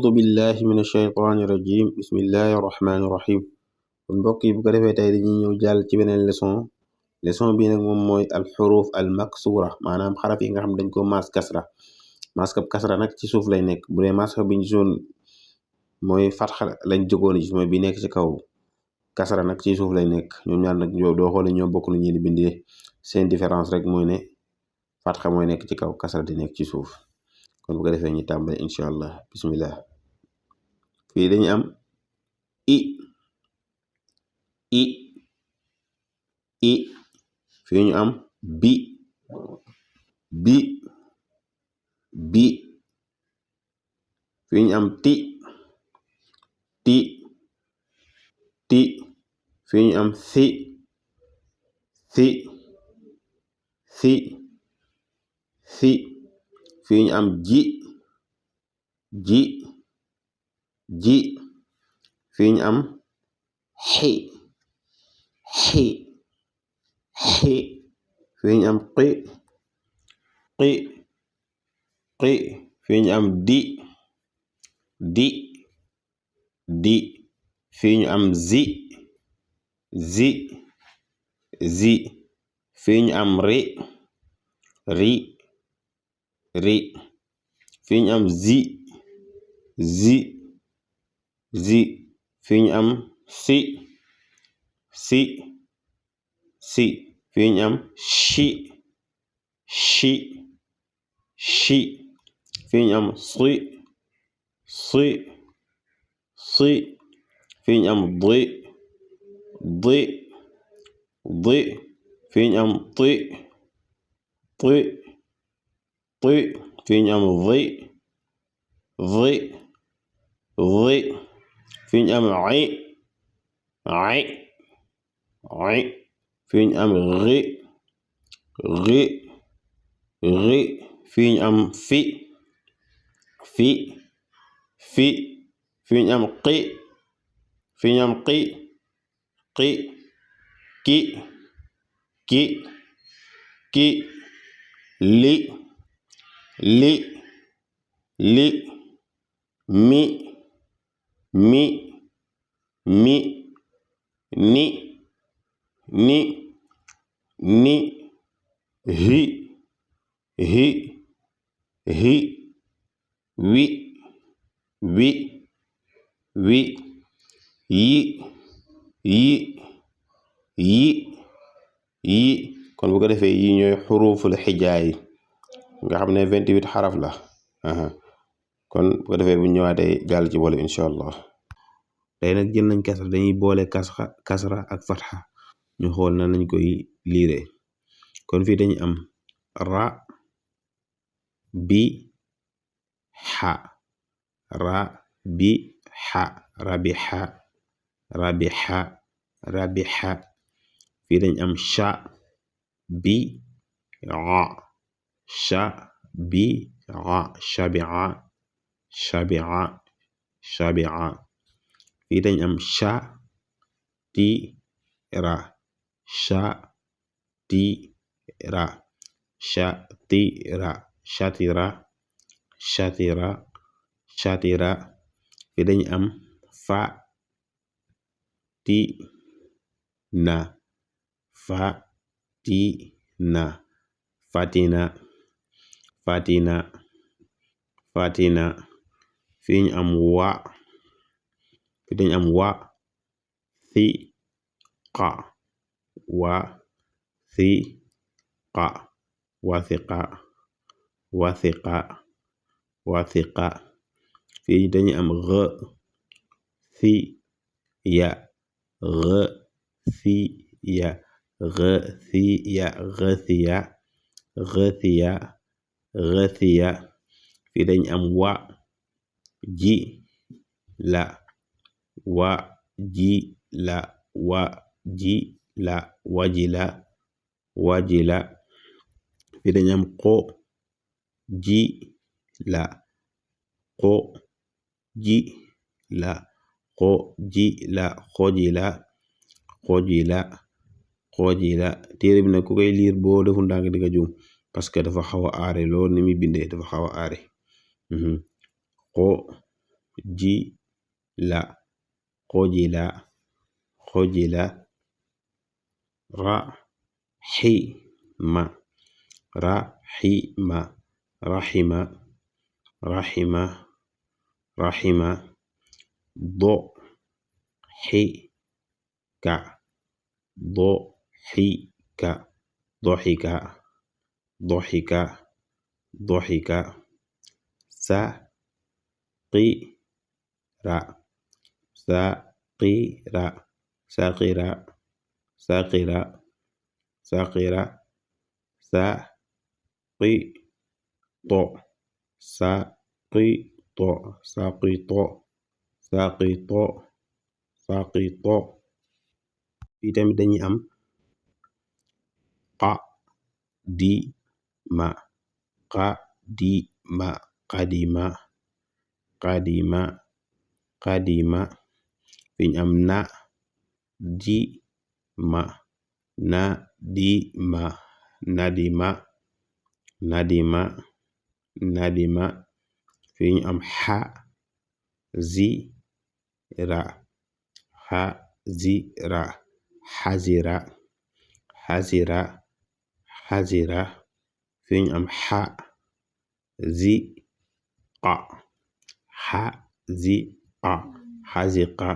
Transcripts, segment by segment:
أعوذ بالله من الشيطان الرجيم بسم الله الرحمن الرحيم kon mbokk yi bu ko defee tey dañuy ñëw jàll ci beneen leçon bi nag moom mooy al xuruf al maksura maanaam xaraf yi nga xam dañ ko maas kasra maskab kasra nag ci suuf lay nekk bu dee maska biñ gisoon mooy fatxa lañ jógoon gis mooy bi nekk ci kaw kasra nag ci suuf lay nekk ñoom ñaar nag doo xoole ñoo bokk lu ñuy bindee seen différence rek mooy ne fatxa mooy nekk ci kaw kasra di nekk ci suuf kon bu ko defee ñu tàmbali incha allah bismillah fii dañu am i fii ñu am bi fii ñu am ti fii ñu am si fii ñu am ji fii ñu am xi fii ñu am qi fii ñu am di fii ñu am zi fii ñu am ri fii ñu am zi fii ñu am si fii ñu am shi fii ñu am si fii ñu am di fii ñu am ti fii ñu am zi fii ñu am i fii ñu am ri fii ñu am fi fii ñu am qi fii ñu am ki li mi ni hi wi yi kon bu ko defee yi ñooy xuruful xijaa yi nga xam ne 28 xaraf la kon bu ko defee bu ñëwaatee jàll ci boole incha allah tey nag jël nañ kasra dañuy boole kasra ak fatxa ñu xool na nañ koy liire kon fii dañu am ra bi xa rabixa fii dañu am sha bi ra shabia fii dañu am sha ti ra shatira fii dañu am fa ti na fatina fii ñu am wa fii dañu am wa thi qa wathiqa fii dañu am gha thi ya ghathiya fii dañu am wa ji la wajila fii dañu am qo ji la xojila téere bi nag ku koy liir boo defu ndànk di nga juum parce que dafa xaw a aare lool ni muy bindee dafa xaw a aare jila xujila xujila raxima raxima raxima raxima raxima doxika doxika doxika doxika doxika saqira saqira saqira saqira saqira saqito saqito saqito saqito saqito fii tamit dañuy am qadima qadima qadima qadima qadima fi ñu am nadima nadima nadima nadima nadima fi ñu am xazira xazira xazira xazira xazira fi ñu am xaziqa xaziqa xaziqa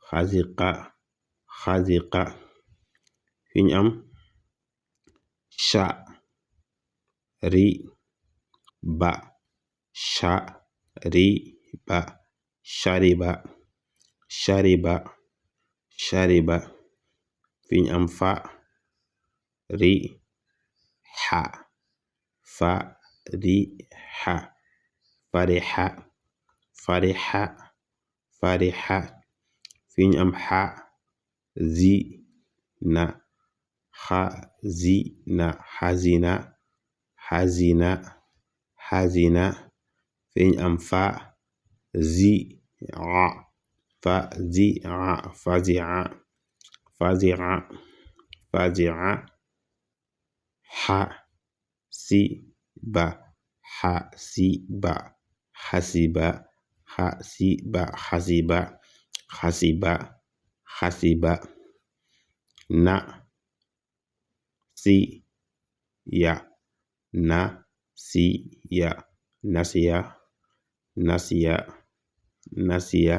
xaziqa xaziqa fi ñu am shariba shariba shariba shariba shariba fi ñu am fariha fariha fariha fariha fariha fi ñu am xazina xazina xazina xazina xazina fi ñu am fazia fazia fazia fazia fazia xasiba xasiba xasiba xasiba xasiba xasiba xasiba nasiya nasiya nasiya nasiya nasiya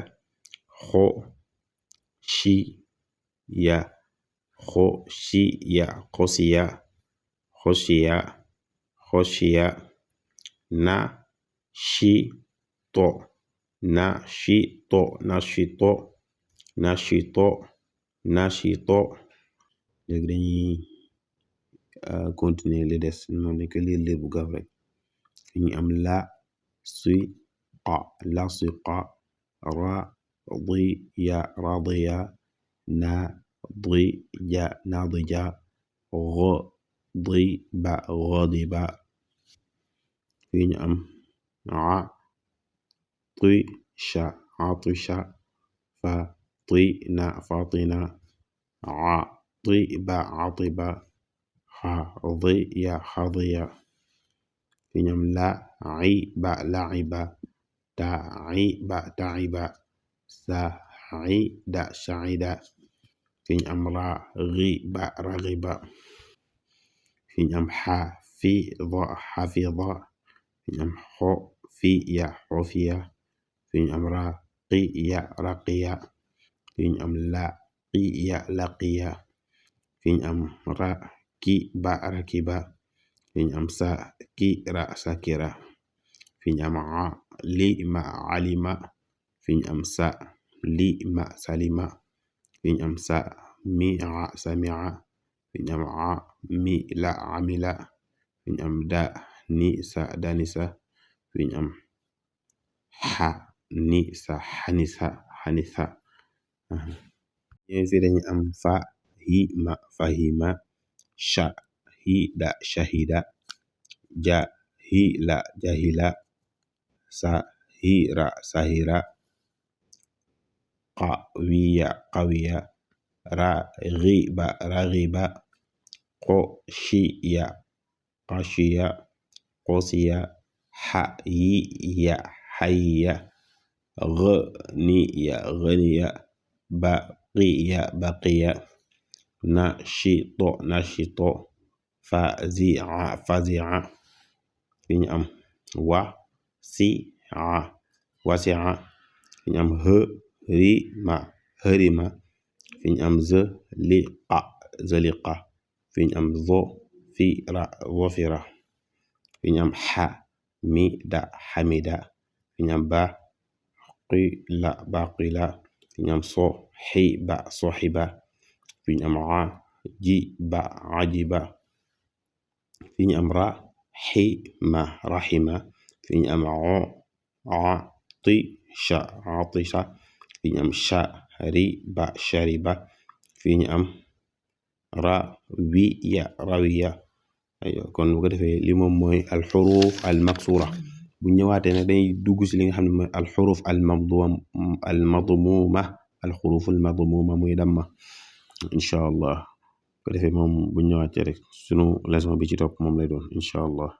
xoshiya xoshiya xosiya xoshiya xoshiya nashito nashito nashito nashito nashito léegi dañuy continuer li des moom dañ ko liir bu gaaw rek fi ñu am lasiqa lasiqa radiya radiya nadija nadija ghadiba ghadiba fi ñu am atisha atisha fatina fatina atiba atiba xadiya xadiya fi ñu am laiba laiba taiba taiba saida saida fi ñu am ragiba ragiba fi ñu am xafida xafida fi ñu am xofiya xofiya fi ñu am raqiya raqiya fi ñu am laqiya laqiya fi ñu am rakiba rakiba fi ñu am sakira sakira fi ñu am alima alima fi ñu am salima salima fi ñu am samia samia fi ñu am amila amila fi ñu am danisa danisa fi ñu am xanisa xanisa xanisa fi dañu am fahima fahima shahida shahida jahila jahila sahira sahira qawiya qawiya raghiba raghiba qashiya qashiya qasiya hayya hayya ghaniya ghaniya, baqiya baqiya, nashito nashito, fazia fazia. fi ñu am wasi'a wasi'a, fi ñu am harima harima, fi ñu am zaliqa zaliqa, fi ñu am zofira zofira, fi ñu am hamida hamida, fi ñu am baqila baqila, fi ñu am sohiba sohiba, fi ñu am ajiba ajiba, fi ñu am rahima rahima, fi ñu am atisha atisha, fi ñu am shariba shariba, fi ñu am rawiya rawiya. kon bu ko defee li moom mooy alxuruf al maksura. bu ñëwaatee nag dañuy dugg si li nga xam ne mooy alxuruf al madmuma alxuruf al madmuma muy damma incha allah. bu ko defee moom bu ñëwaatee rek sunu leçon bi ci topp moom lay doon incha allah.